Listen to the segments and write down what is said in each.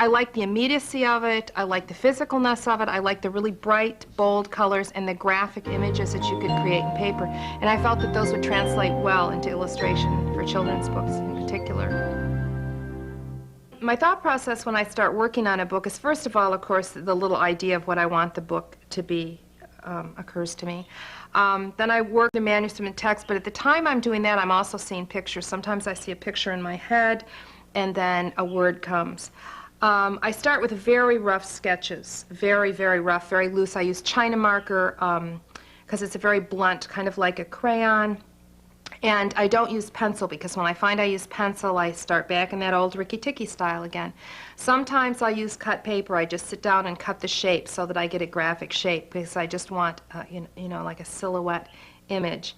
I like the immediacy of it, I like the physicalness of it, I like the really bright, bold colors and the graphic images that you could create in paper. And I felt that those would translate well into illustration for children's books in particular. My thought process when I start working on a book is, first of all, of course, the little idea of what I want the book to be occurs to me. Then I work the manuscript and text, but at the time I'm doing that, I'm also seeing pictures. Sometimes I see a picture in my head, and then a word comes. I start with very rough sketches, very, very rough, very loose. I use China marker because it's a very blunt, kind of like a crayon. And I don't use pencil because when I find I use pencil, I start back in that old Ricky-Ticky style again. Sometimes I use cut paper. I just sit down and cut the shape so that I get a graphic shape because I just want, you know, like a silhouette image.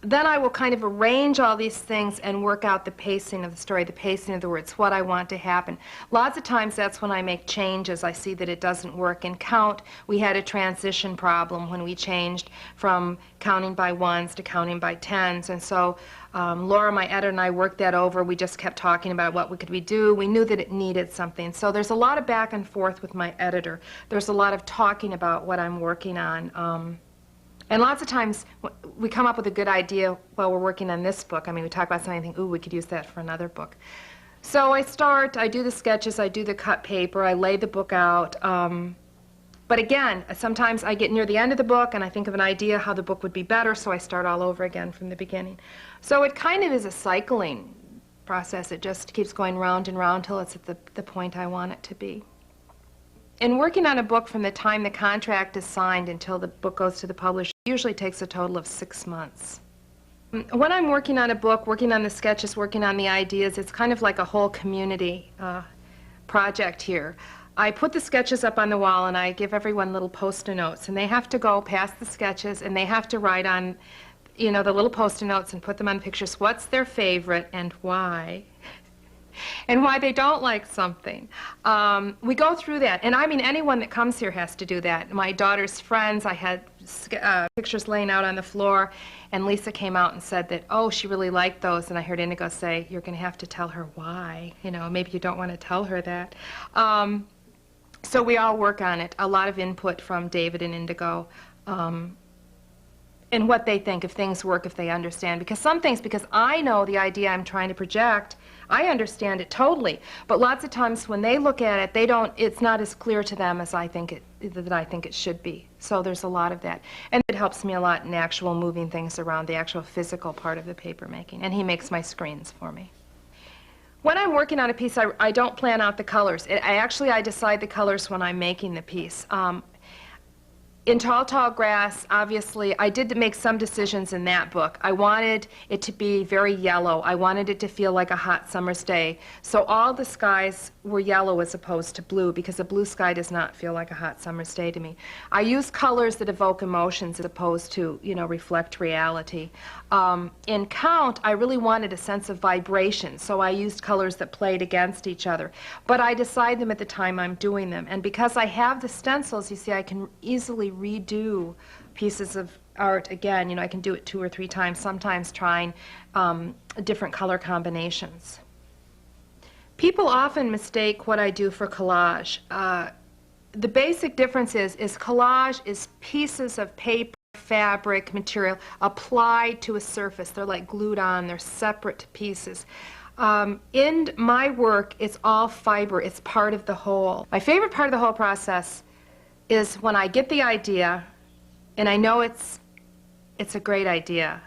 Then I will kind of arrange all these things and work out the pacing of the story, the pacing of the words, what I want to happen. Lots of times that's when I make changes. I see that it doesn't work. In count, we had a transition problem when we changed from counting by ones to counting by tens. And so Laura, my editor, and I worked that over. We just kept talking about what could we do. We knew that it needed something. So there's a lot of back and forth with my editor. There's a lot of talking about what I'm working on. And lots of times we come up with a good idea while we're working on this book. I mean, we talk about something and think, ooh, we could use that for another book. So I do the sketches, I do the cut paper, I lay the book out. But again, sometimes I get near the end of the book and I think of an idea how the book would be better, so I start all over again from the beginning. So it kind of is a cycling process. It just keeps going round and round till it's at the point I want it to be. In working on a book from the time the contract is signed until the book goes to the publisher, it usually takes a total of 6 months. When I'm working on a book, working on the sketches, working on the ideas, it's kind of like a whole community project here. I put the sketches up on the wall and I give everyone little post-it notes, and they have to go past the sketches and they have to write on, you know, the little post-it notes and put them on pictures, what's their favorite and why. And why they don't like something. We go through that, and I mean anyone that comes here has to do that. My daughter's friends, I had pictures laying out on the floor, and Lisa came out and said that, oh, she really liked those, and I heard Indigo say, you're going to have to tell her why. You know, maybe you don't want to tell her that. So we all work on it. A lot of input from David and Indigo. And what they think, if things work, if they understand. Because some things, because I know the idea I'm trying to project, I understand it totally. But lots of times when they look at it, they don't, it's not as clear to them as I think it should be. So there's a lot of that. And it helps me a lot in actual moving things around, the actual physical part of the paper making. And he makes my screens for me. When I'm working on a piece, I don't plan out the colors. I decide the colors when I'm making the piece. In Tall, Tall Grass, obviously, I did make some decisions in that book. I wanted it to be very yellow. I wanted it to feel like a hot summer's day. So all the skies were yellow as opposed to blue, because a blue sky does not feel like a hot summer's day to me. I use colors that evoke emotions as opposed to, you know, reflect reality. In Count, I really wanted a sense of vibration, so I used colors that played against each other. But I decide them at the time I'm doing them. And because I have the stencils, you see, I can easily redo pieces of art again. You know, I can do it 2 or 3 times, sometimes trying different color combinations. People often mistake what I do for collage. The basic difference is collage is pieces of paper, fabric, material applied to a surface. They're like glued on, they're separate pieces. In my work, it's all fiber, it's part of the whole. My favorite part of the whole process is when I get the idea, and I know it's a great idea,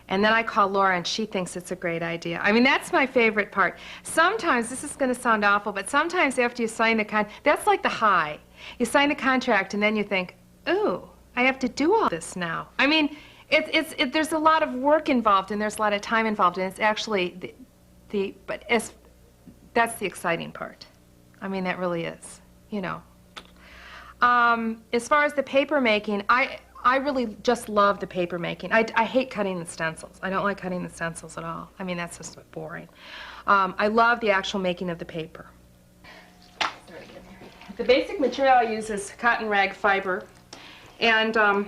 and then I call Laura and she thinks it's a great idea. I mean, that's my favorite part. Sometimes, this is going to sound awful, but sometimes after you sign the contract, that's like the high. You sign the contract and then you think, ooh, I have to do all this now. I mean, there's a lot of work involved and there's a lot of time involved, and it's actually that's the exciting part. I mean, that really is, you know. As far as the paper making, I really just love the paper making. I hate cutting the stencils. I don't like cutting the stencils at all. I mean, that's just boring. I love the actual making of the paper. The basic material I use is cotton rag fiber, and I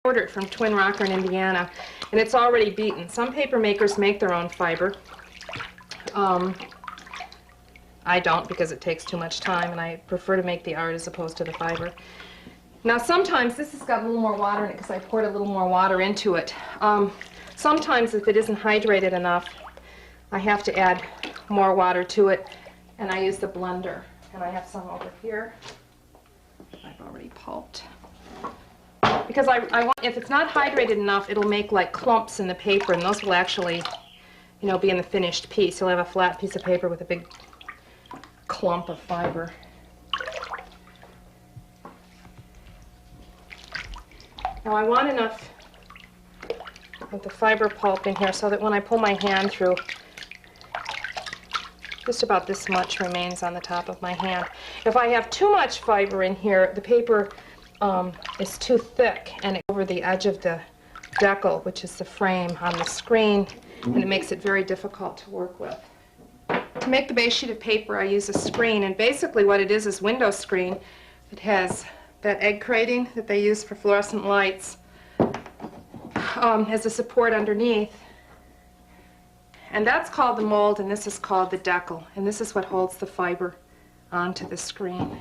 ordered it from Twin Rocker in Indiana, and it's already beaten. Some paper makers make their own fiber. I don't, because it takes too much time, and I prefer to make the art as opposed to the fiber. Now sometimes this has got a little more water in it because I poured a little more water into it. Sometimes if it isn't hydrated enough, I have to add more water to it, and I use the blender. And I have some over here. I've already pulped. Because I want, if it's not hydrated enough, it'll make like clumps in the paper, and those will actually, you know, be in the finished piece. You'll have a flat piece of paper with a big clump of fiber. Now I want enough of the fiber pulp in here so that when I pull my hand through, just about this much remains on the top of my hand. If I have too much fiber in here, the paper is too thick and it over the edge of the decal, which is the frame on the screen, and it makes it very difficult to work with. To make the base sheet of paper, I use a screen, and basically what it is window screen. It has that egg crating that they use for fluorescent lights as a support underneath. And that's called the mold, and this is called the decal. And this is what holds the fiber onto the screen.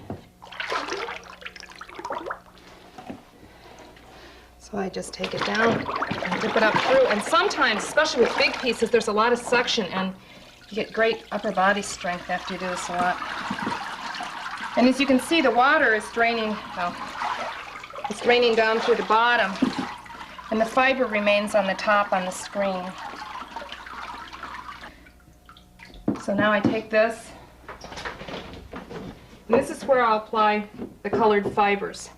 So I just take it down and rip it up through. And sometimes, especially with big pieces, there's a lot of suction, and you get great upper body strength after you do this a lot. And as you can see, the water is draining, well, it's draining down through the bottom, and the fiber remains on the top on the screen. So now I take this, and this is where I'll apply the colored fibers.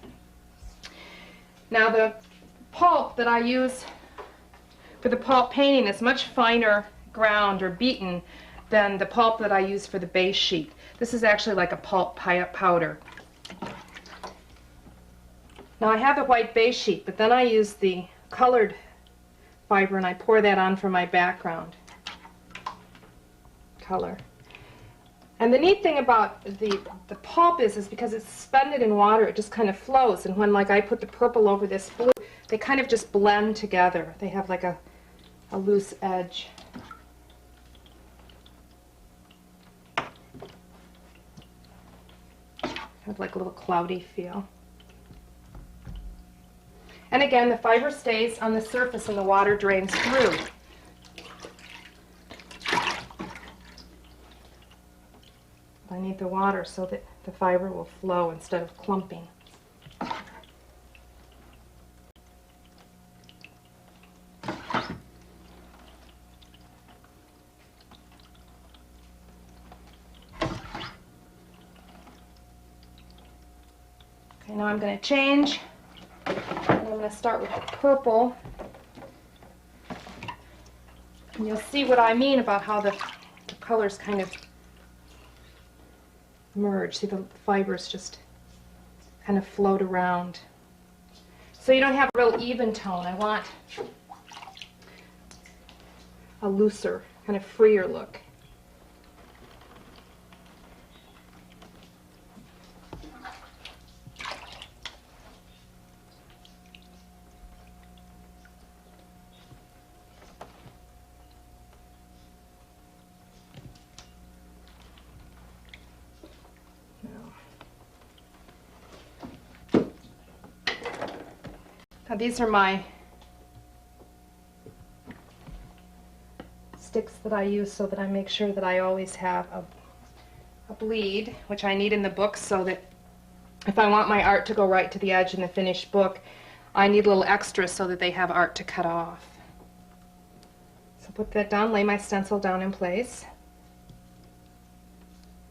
Now the pulp that I use for the pulp painting is much finer ground or beaten than the pulp that I use for the base sheet. This is actually like a pulp powder. Now I have the white base sheet, but then I use the colored fiber and I pour that on for my background color. And the neat thing about the pulp is because it's suspended in water, it just kind of flows. And when, like, I put the purple over this blue, they kind of just blend together. They have like a loose edge. Have like a little cloudy feel. And again, the fiber stays on the surface and the water drains through. I need the water so that the fiber will flow instead of clumping. Okay, now I'm going to change. And I'm going to start with the purple. And you'll see what I mean about how the colors kind of merge. See, the fibers just kind of float around. So you don't have a real even tone. I want a looser, kind of freer look. Now these are my sticks that I use so that I make sure that I always have a bleed, which I need in the book so that if I want my art to go right to the edge in the finished book, I need a little extra so that they have art to cut off. So put that down, lay my stencil down in place.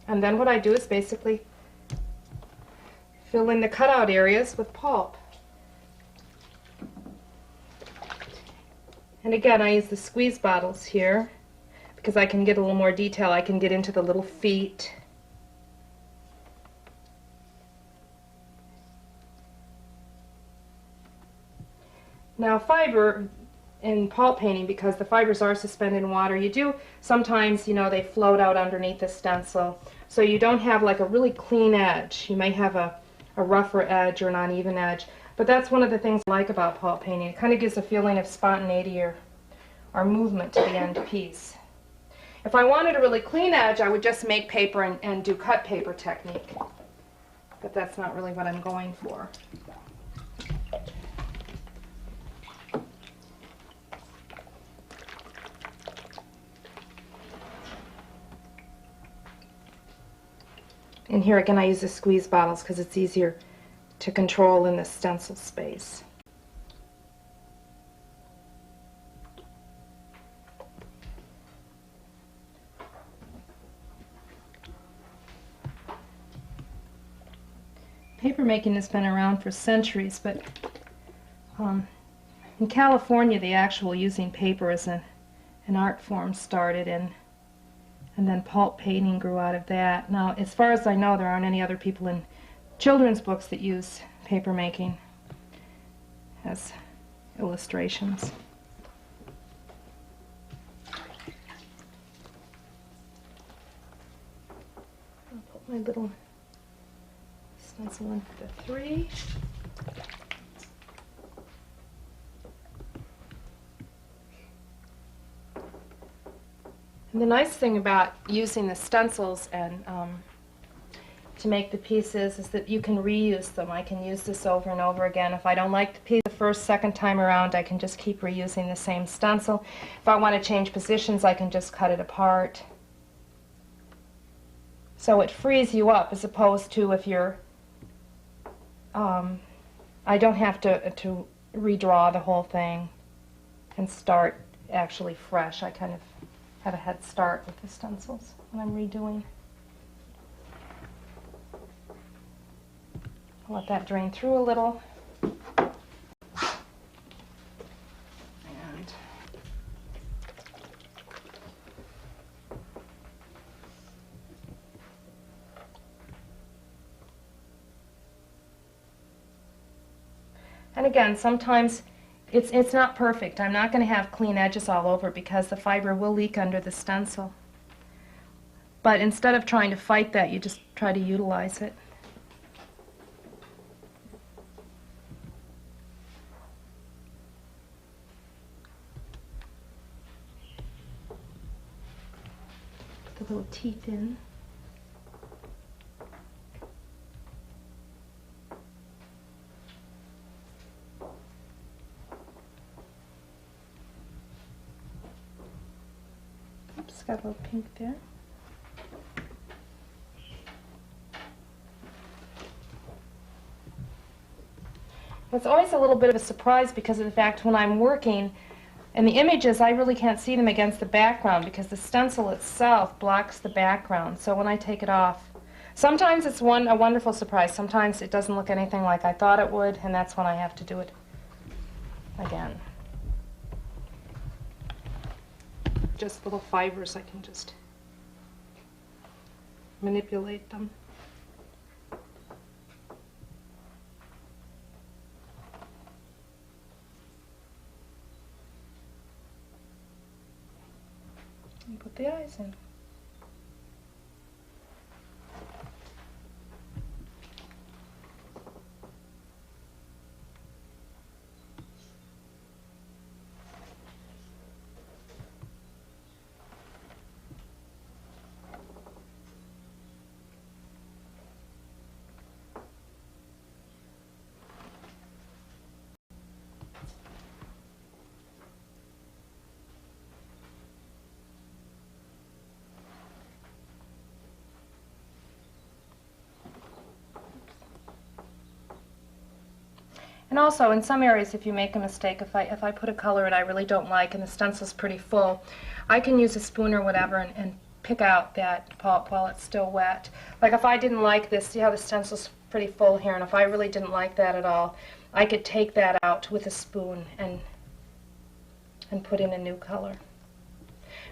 And then what I do is basically fill in the cutout areas with pulp. And again, I use the squeeze bottles here because I can get a little more detail. I can get into the little feet. Now fiber in pulp painting, because the fibers are suspended in water, you do sometimes, you know, they float out underneath the stencil. So you don't have like a really clean edge. You may have a rougher edge or an uneven edge. But that's one of the things I like about pulp painting. It kind of gives a feeling of spontaneity or movement to the end piece. If I wanted a really clean edge, I would just make paper and do cut paper technique. But that's not really what I'm going for. And here again I use the squeeze bottles because it's easier to control in the stencil space. Paper making has been around for centuries, but in California the actual using paper as an art form started, and then pulp painting grew out of that. Now, as far as I know, there aren't any other people in children's books that use paper making as illustrations. I'll put my little stencil in for the 3. And the nice thing about using the stencils and to make the pieces is that you can reuse them. I can use this over and over again. If I don't like the piece the first, second time around, I can just keep reusing the same stencil. If I want to change positions, I can just cut it apart. So it frees you up, as opposed to if you're I don't have to redraw the whole thing and start actually fresh. I kind of have a head start with the stencils when I'm redoing. I'll let that drain through a little. And again, sometimes it's not perfect. I'm not going to have clean edges all over because the fiber will leak under the stencil. But instead of trying to fight that, you just try to utilize it. Put the little teeth in. Got a little pink there. It's always a little bit of a surprise because of the fact when I'm working and the images, I really can't see them against the background because the stencil itself blocks the background. So when I take it off, sometimes it's a wonderful surprise. Sometimes it doesn't look anything like I thought it would, and that's when I have to do it again. Just little fibers, I can just manipulate them. And put the eyes in. And also, in some areas, if you make a mistake, if I put a color that I really don't like and the stencil's pretty full, I can use a spoon or whatever and pick out that pulp while it's still wet. Like if I didn't like this, see how the stencil's pretty full here, and if I really didn't like that at all, I could take that out with a spoon and put in a new color.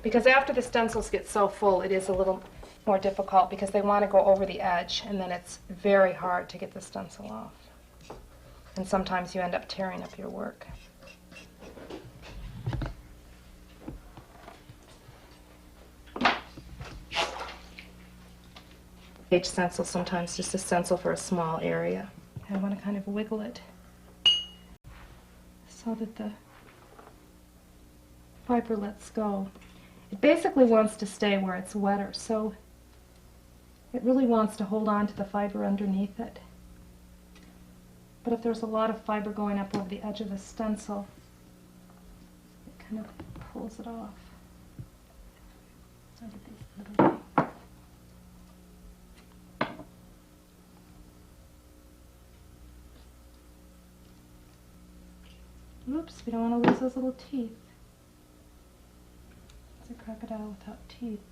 Because after the stencils get so full, it is a little more difficult because they want to go over the edge, and then it's very hard to get the stencil off. And sometimes you end up tearing up your work. Page stencil, sometimes just a stencil for a small area. I want to kind of wiggle it so that the fiber lets go. it basically wants to stay where it's wetter, so it really wants to hold on to the fiber underneath it. But if there's a lot of fiber going up over the edge of the stencil, it kind of pulls it off. Look at these little things. Oops, we don't want to lose those little teeth. It's a crocodile without teeth.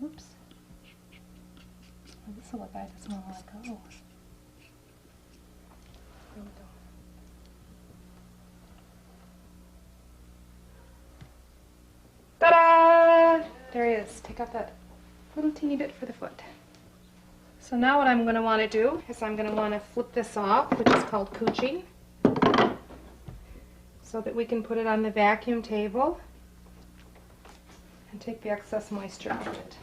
Oops. Oh, this will look like this one will let go. There we go. Ta-da! There he is. Take off that little teeny bit for the foot. So now what I'm going to want to do is I'm going to want to flip this off, which is called cooching, so that we can put it on the vacuum table and take the excess moisture out of it.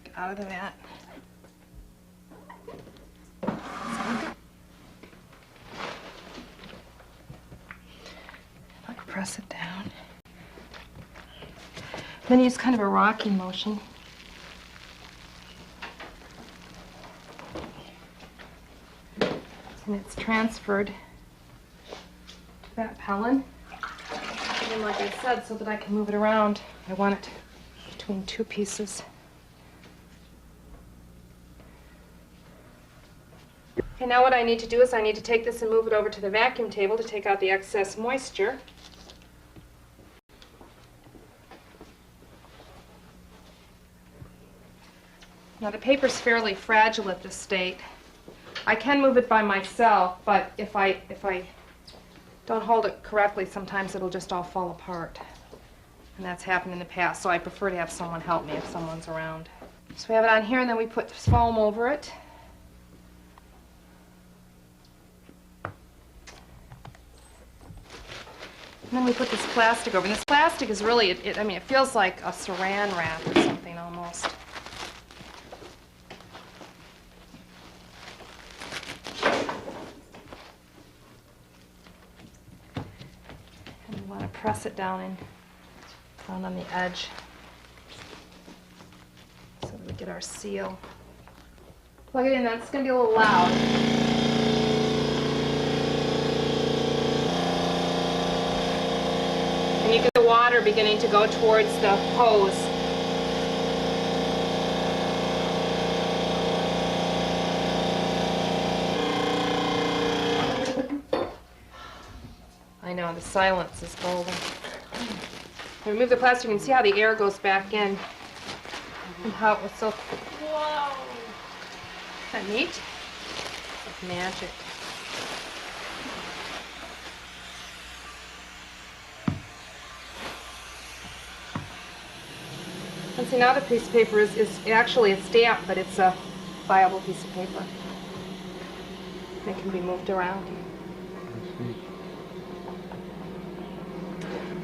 Get out of the vat. Press it down. Then use kind of a rocking motion. And it's transferred to that pellet. And then, like I said, so that I can move it around, I want it between two pieces. And now what I need to do is I need to take this and move it over to the vacuum table to take out the excess moisture. Now the paper's fairly fragile at this state. I can move it by myself, but if I don't hold it correctly, sometimes it'll just all fall apart. And that's happened in the past, so I prefer to have someone help me if someone's around. So we have it on here, and then we put foam over it. And then we put this plastic over. And this plastic is really, I mean, it feels like a saran wrap or something almost. Press it down on the edge so that we get our seal. Plug it in. That's going to be a little loud. And you get the water beginning to go towards the hose. I know, the silence is golden. I remove the plastic and see how the air goes back in and how it was so, whoa! Isn't that neat? It's like magic. And see, now the piece of paper is actually a stamp, but it's a viable piece of paper. It can be moved around.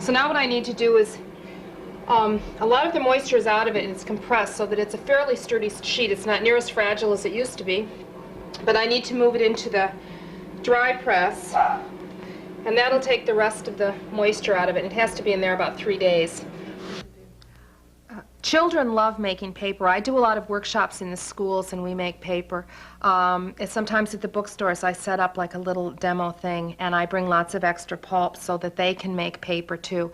So now what I need to do is, a lot of the moisture is out of it and it's compressed so that it's a fairly sturdy sheet. It's not near as fragile as it used to be, but I need to move it into the dry press, and that'll take the rest of the moisture out of it. It has to be in there about 3 days. Children love making paper. I do a lot of workshops in the schools and we make paper. And sometimes at the bookstores I set up like a little demo thing and I bring lots of extra pulp so that they can make paper too.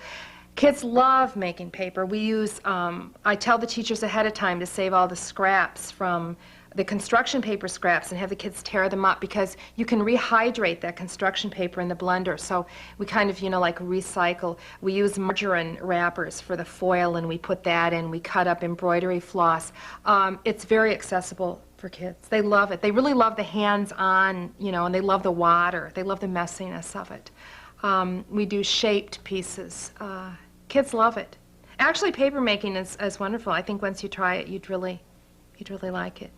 Kids love making paper. We use, I tell the teachers ahead of time to save all the scraps from the construction paper scraps and have the kids tear them up because you can rehydrate that construction paper in the blender. So we kind of, like recycle. We use margarine wrappers for the foil and we put that in. We cut up embroidery floss. It's very accessible for kids. They love it. They really love the hands-on, and they love the water. They love the messiness of it. We do shaped pieces. Kids love it. Actually, paper making is wonderful. I think once you try it, you'd really like it.